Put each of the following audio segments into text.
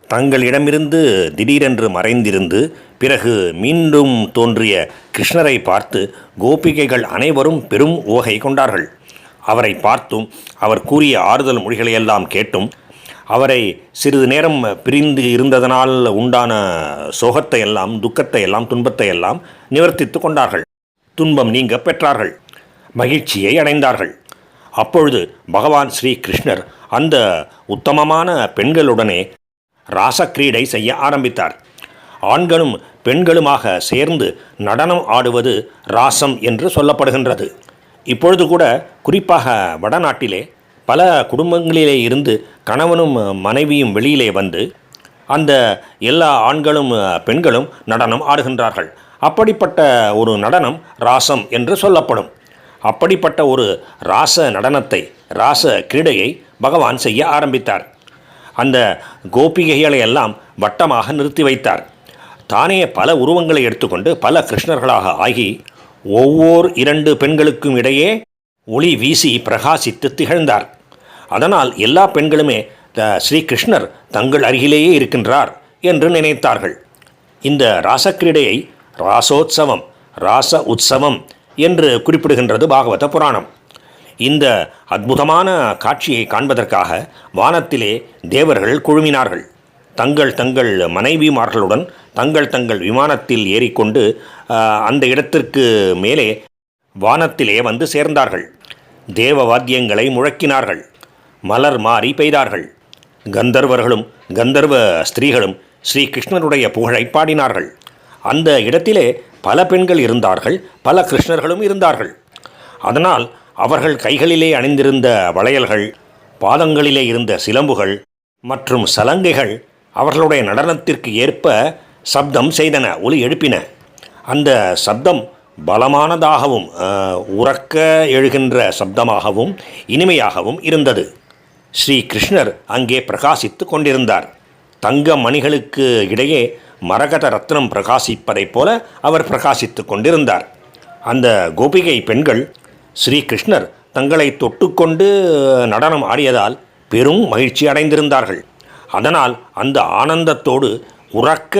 தங்களிடமிருந்து திடீரென்று மறைந்திருந்து பிறகு மீண்டும் தோன்றிய கிருஷ்ணரை பார்த்து கோபிகைகள் அனைவரும் பெரும் உவகை கொண்டார்கள். அவரை பார்த்தும் அவர் கூறிய ஆறுதல் மொழிகளையெல்லாம் கேட்டும் அவரை சிறிது நேரம் பிரிந்து இருந்ததனால் உண்டான சோகத்தை எல்லாம், துக்கத்தை எல்லாம், துன்பத்தை எல்லாம் நிவர்த்தித்து கொண்டார்கள். துன்பம் நீங்க பெற்றார்கள், மகிழ்ச்சியை அடைந்தார்கள். அப்பொழுது பகவான் ஸ்ரீ கிருஷ்ணர் அந்த உத்தமமான பெண்களுடனே ராசக்கிரீடை செய்ய ஆரம்பித்தார். ஆண்களும் பெண்களுமாக சேர்ந்து நடனம் ஆடுவது ராசம் என்று சொல்லப்படுகின்றது. இப்பொழுது கூட குறிப்பாக வடநாட்டிலே பல குடும்பங்களிலே இருந்து கணவனும் மனைவியும் வெளியிலே வந்து அந்த எல்லா ஆண்களும் பெண்களும் நடனம் ஆடுகின்றார்கள். அப்படிப்பட்ட ஒரு நடனம் ராசம் என்று சொல்லப்படும். அப்படிப்பட்ட ஒரு ராச நடனத்தை, ராச கிரீடையை பகவான் செய்ய ஆரம்பித்தார். அந்த கோபிகைகளை எல்லாம் வட்டமாக நிறுத்தி வைத்தார். தானே பல உருவங்களை எடுத்துக்கொண்டு பல கிருஷ்ணர்களாக ஆகி ஒவ்வொரு 2 பெண்களுக்கும் இடையே ஒளி வீசி பிரகாசித்து திகழ்ந்தார். அதனால் எல்லா பெண்களுமே ஸ்ரீகிருஷ்ணர் தங்கள் அருகிலேயே இருக்கின்றார் என்று நினைத்தார்கள். இந்த ராசக்கிரீடையை ராசோத்சவம், ராச உற்சவம் என்று குறிப்பிடுகின்றது பாகவத புராணம். இந்த அற்புதமான காட்சியை காண்பதற்காக வானத்திலே தேவர்கள் குழுமினார்கள். தங்கள் மனைவிமார்களுடன் தங்கள் விமானத்தில் ஏறிக்கொண்டு அந்த இடத்திற்கு மேலே வானத்திலே வந்து சேர்ந்தார்கள். தேவ வாத்தியங்களை முழக்கினார்கள். மலர் மாறி பெய்தார்கள். கந்தர்வர்களும் கந்தர்வ ஸ்திரீகளும் ஸ்ரீகிருஷ்ணருடைய புகழை பாடினார்கள். அந்த இடத்திலே பல பெண்கள் இருந்தார்கள், பல கிருஷ்ணர்களும் இருந்தார்கள். அதனால் அவர்கள் கைகளிலே அணிந்திருந்த வளையல்கள், பாதங்களிலே இருந்த சிலம்புகள் மற்றும் சலங்கைகள் அவர்களுடைய நடனத்திற்கு ஏற்ப சப்தம் செய்தன, ஒலி எழுப்பின. அந்த சப்தம் பலமானதாகவும் உறக்க எழுகின்ற சப்தமாகவும் இனிமையாகவும் இருந்தது. ஸ்ரீ கிருஷ்ணர் அங்கே பிரகாசித்து கொண்டிருந்தார். தங்க மணிகளுக்கு இடையே மரகத ரத்னம் பிரகாசிப்பதைப் போல அவர் பிரகாசித்து கொண்டிருந்தார். அந்த கோபிகை பெண்கள் ஸ்ரீகிருஷ்ணர் தங்களை தொட்டுக்கொண்டு நடனம் ஆடியதால் பெரும் மகிழ்ச்சி அடைந்திருந்தார்கள். அதனால் அந்த ஆனந்தத்தோடு உறக்க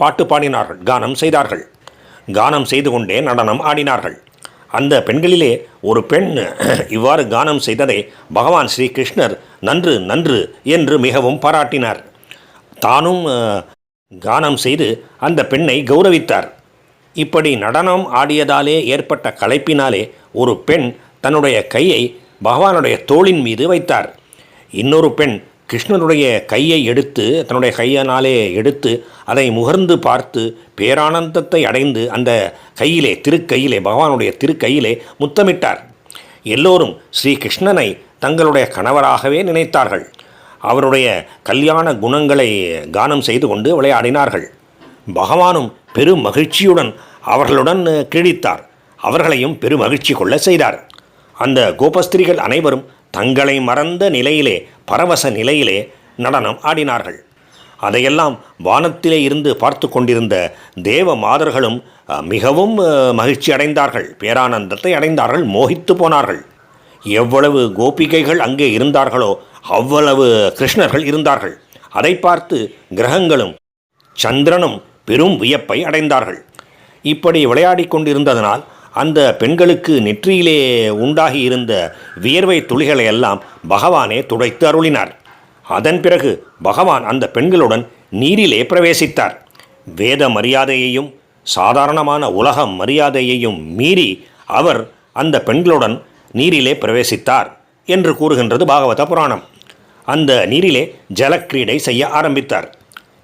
பாட்டு பாடினார்கள், கானம் செய்தார்கள். கானம் செய்து கொண்டே நடனம் ஆடினார்கள். அந்த பெண்களிலே ஒரு பெண் இவ்வாறு கானம் செய்ததை பகவான் ஸ்ரீகிருஷ்ணர் நன்று நன்று என்று மிகவும் பாராட்டினார். தானும் கானம் செய்து அந்த பெண்ணை கௌரவித்தார். இப்படி நடனம் ஆடியதாலே ஏற்பட்ட களைப்பினாலே ஒரு பெண் தன்னுடைய கையை பகவானுடைய தோளின் மீது வைத்தார். இன்னொரு பெண் கிருஷ்ணனுடைய கையை எடுத்து, தன்னுடைய கையினாலே எடுத்து அதை முகர்ந்து பார்த்து பேரானந்தத்தை அடைந்து அந்த கையிலே, திருக்கையிலே, பகவானுடைய திருக்கையிலே முத்தமிட்டார். எல்லோரும் ஸ்ரீகிருஷ்ணனை தங்களுடைய கணவராகவே நினைத்தார்கள். அவருடைய கல்யாண குணங்களை கானம் செய்து கொண்டு விளையாடினார்கள். பகவானும் பெரும் மகிழ்ச்சியுடன் அவர்களுடன் கிழித்தார். அவர்களையும் பெரும் மகிழ்ச்சி கொள்ள செய்தார். அந்த கோபஸ்திரிகள் அனைவரும் தங்களை மறந்த நிலையிலே, பரவச நிலையிலே நடனம் ஆடினார்கள். அதையெல்லாம் வானத்திலே இருந்து பார்த்து கொண்டிருந்த தேவ மாதர்களும் மிகவும் மகிழ்ச்சி அடைந்தார்கள், பேரானந்தத்தை அடைந்தார்கள், மோகித்து போனார்கள். எவ்வளவு கோபிகைகள் அங்கே இருந்தார்களோ அவ்வளவு கிருஷ்ணர்கள் இருந்தார்கள். அதை பார்த்து கிரகங்களும் சந்திரனும் பெரும் வியப்பை அடைந்தார்கள். இப்படி விளையாடி கொண்டிருந்ததனால் அந்த பெண்களுக்கு நெற்றியிலே உண்டாகி இருந்த வியர்வை துளிகளை எல்லாம் பகவானே துடைத்து அருளினார். அதன் பிறகு பகவான் அந்த பெண்களுடன் நீரிலே பிரவேசித்தார். வேத மரியாதையையும் சாதாரணமான உலக மரியாதையையும் மீறி அவர் அந்த பெண்களுடன் நீரிலே பிரவேசித்தார் என்று கூறுகின்றது பாகவத புராணம். அந்த நீரிலே ஜலக்கிரீடை செய்ய ஆரம்பித்தார்.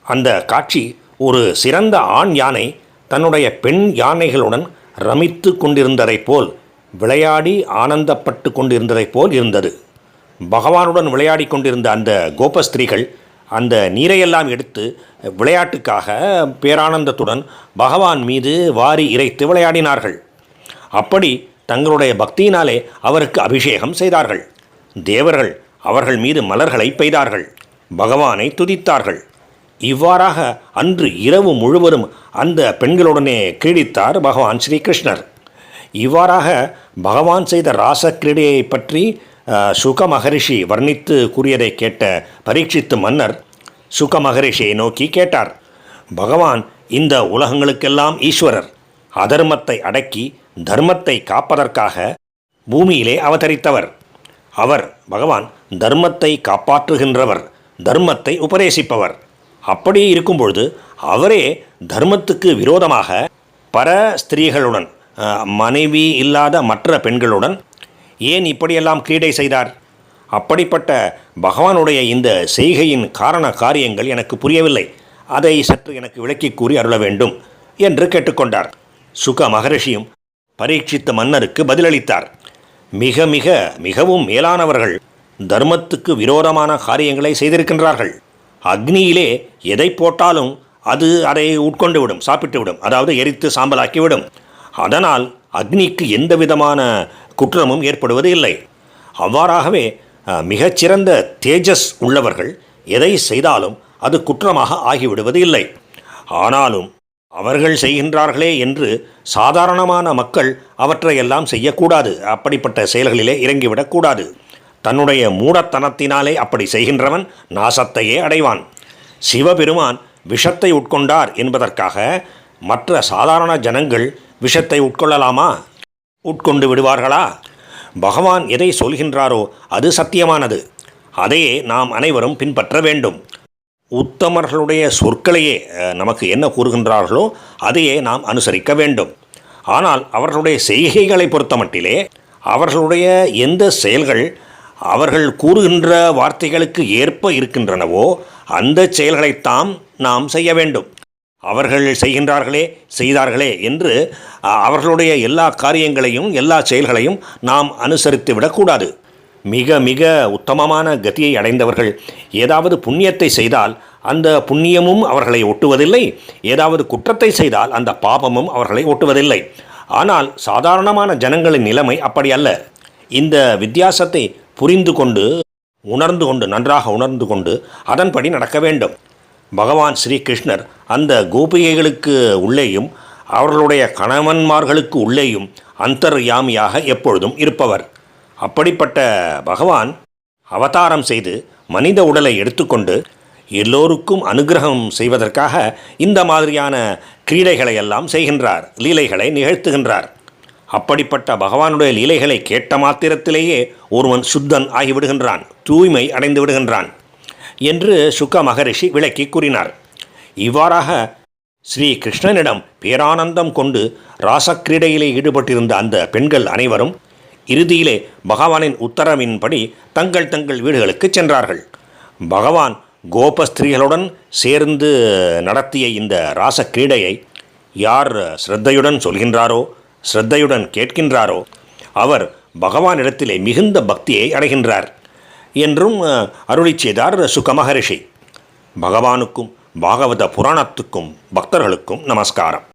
அந்த காட்சி ஒரு சிறந்த ஆண் யானை தன்னுடைய பெண் யானைகளுடன் ரமித்து கொண்டிருந்ததைப் போல், விளையாடி ஆனந்தப்பட்டு கொண்டிருந்ததைப் போல் இருந்தது. பகவானுடன் விளையாடி கொண்டிருந்த அந்த கோபஸ்திரீகள் அந்த நீரையெல்லாம் எடுத்து விளையாட்டுக்காக பேரானந்தத்துடன் பகவான் மீது வாரி இறைத்து விளையாடினார்கள். அப்படி தங்களுடைய பக்தியினாலே அவருக்கு அபிஷேகம் செய்தார்கள். தேவர்கள் அவர்கள் மீது மலர்களை பெய்தார்கள், பகவானை துதித்தார்கள். இவ்வாறாக அன்று இரவு முழுவதும் அந்த பெண்களுடனே கிரீடித்தார் பகவான் ஸ்ரீகிருஷ்ணர். இவ்வாறாக பகவான் செய்த ராச கிரீடையை பற்றி சுக மகரிஷி வர்ணித்து கூறியதை கேட்ட பரீட்சித்து மன்னர் சுக மகரிஷியை நோக்கி கேட்டார். பகவான் இந்த உலகங்களுக்கெல்லாம் ஈஸ்வரர். அதர்மத்தை அடக்கி தர்மத்தை காப்பதற்காக பூமியிலே அவதரித்தவர். அவர் பகவான் தர்மத்தை காப்பாற்றுகின்றவர், தர்மத்தை உபதேசிப்பவர். அப்படி இருக்கும்பொழுது அவரே தர்மத்துக்கு விரோதமாக பர ஸ்திரீகளுடன், மனைவி இல்லாத மற்ற பெண்களுடன் ஏன் இப்படியெல்லாம் கிரீடை செய்தார்? அப்படிப்பட்ட பகவானுடைய இந்த செய்கையின் காரண காரியங்கள் எனக்கு புரியவில்லை. அதை சற்று எனக்கு விளக்கி கூறி அருள வேண்டும் என்று கேட்டுக்கொண்டார். சுக மகரிஷியும் பரீட்சித்த மன்னருக்கு பதிலளித்தார். மிக மிக மிகவும் மேலானவர்கள் தர்மத்துக்கு விரோதமான காரியங்களை செய்திருக்கின்றார்கள். அக்னியிலே எதை போட்டாலும் அது அதை உட்கொண்டு விடும், சாப்பிட்டு விடும், அதாவது எரித்து சாம்பலாக்கிவிடும். அதனால் அக்னிக்கு எந்த விதமான குற்றமும் ஏற்படுவது இல்லை. அவ்வாறாகவே மிகச்சிறந்த தேஜஸ் உள்ளவர்கள் எதை செய்தாலும் அது குற்றமாக ஆகிவிடுவது இல்லை. ஆனாலும் அவர்கள் செய்கின்றார்களே என்று சாதாரணமான மக்கள் அவற்றையெல்லாம் செய்யக்கூடாது. அப்படிப்பட்ட செயல்களிலே இறங்கிவிடக்கூடாது. தன்னுடைய மூடத்தனத்தினாலே அப்படி செய்கின்றவன் நாசத்தையே அடைவான். சிவபெருமான் விஷத்தை உட்கொண்டார் என்பதற்காக மற்ற சாதாரண ஜனங்கள் விஷத்தை உட்கொள்ளலாமா? உட்கொண்டு விடுவார்களா? பகவான் எதை சொல்கின்றாரோ அது சத்தியமானது. அதையே நாம் அனைவரும் பின்பற்ற வேண்டும். உத்தமர்களுடைய சொற்களையே நமக்கு என்ன கூறுகின்றார்களோ அதையே நாம் அனுசரிக்க வேண்டும். ஆனால் அவர்களுடைய செய்கைகளை பொறுத்தமட்டிலே அவர்களுடைய எந்த செயல்கள் அவர்கள் கூறுகின்ற வார்த்தைகளுக்கு ஏற்ப இருக்கின்றனவோ அந்த செயல்களைத்தான் நாம் செய்ய வேண்டும். அவர்கள் செய்தார்களே என்று அவர்களுடைய எல்லா காரியங்களையும் எல்லா செயல்களையும் நாம் அனுசரித்து விடக்கூடாது. மிக மிக உத்தமமான கதியை அடைந்தவர்கள் ஏதாவது புண்ணியத்தை செய்தால் அந்த புண்ணியமும் அவர்களை ஒட்டுவதில்லை, ஏதாவது குற்றத்தை செய்தால் அந்த பாபமும் அவர்களை ஒட்டுவதில்லை. ஆனால் சாதாரணமான ஜனங்களின் நிலைமை அப்படி அல்ல. இந்த வித்தியாசத்தை புரிந்து கொண்டு நன்றாக உணர்ந்து கொண்டு அதன்படி நடக்க வேண்டும். பகவான் ஸ்ரீகிருஷ்ணர் அந்த கோபிகைகளுக்கு உள்ளேயும் அவர்களுடைய கணவன்மார்களுக்கு உள்ளேயும் அந்தர்யாமியாக எப்பொழுதும் இருப்பவர். அப்படிப்பட்ட பகவான் அவதாரம் செய்து மனித உடலை எடுத்துக்கொண்டு எல்லோருக்கும் அனுகிரகம் செய்வதற்காக இந்த மாதிரியான கிரீடைகளை எல்லாம் செய்கின்றார், லீலைகளை நிகழ்த்துகின்றார். அப்படிப்பட்ட பகவானுடைய லீலைகளை கேட்ட மாத்திரத்திலேயே ஒருவன் சுத்தன் ஆகிவிடுகின்றான், தூய்மை அடைந்து விடுகின்றான் என்று சுக மகரிஷி விளக்கி கூறினார். இவ்வாறாக ஸ்ரீ கிருஷ்ணனிடம் பேரானந்தம் கொண்டு ராசக்கிரீடையிலே ஈடுபட்டிருந்த அந்த பெண்கள் அனைவரும் இறுதியிலே பகவானின் உத்தரவின்படி தங்கள் தங்கள் வீடுகளுக்கு சென்றார்கள். பகவான் கோபஸ்திரீகளுடன் சேர்ந்து நடத்திய இந்த ராசக்கிரீடையை யார் ஸ்ரத்தையுடன் சொல்கின்றாரோ, ஸ்ரத்தையுடன் கேட்கின்றாரோ அவர் பகவானிடத்திலே மிகுந்த பக்தியை அடைகின்றார் என்றும் அருளி செய்தார் சுக மகரிஷி. பகவானுக்கும் பாகவத புராணத்துக்கும் பக்தர்களுக்கும் நமஸ்காரம்.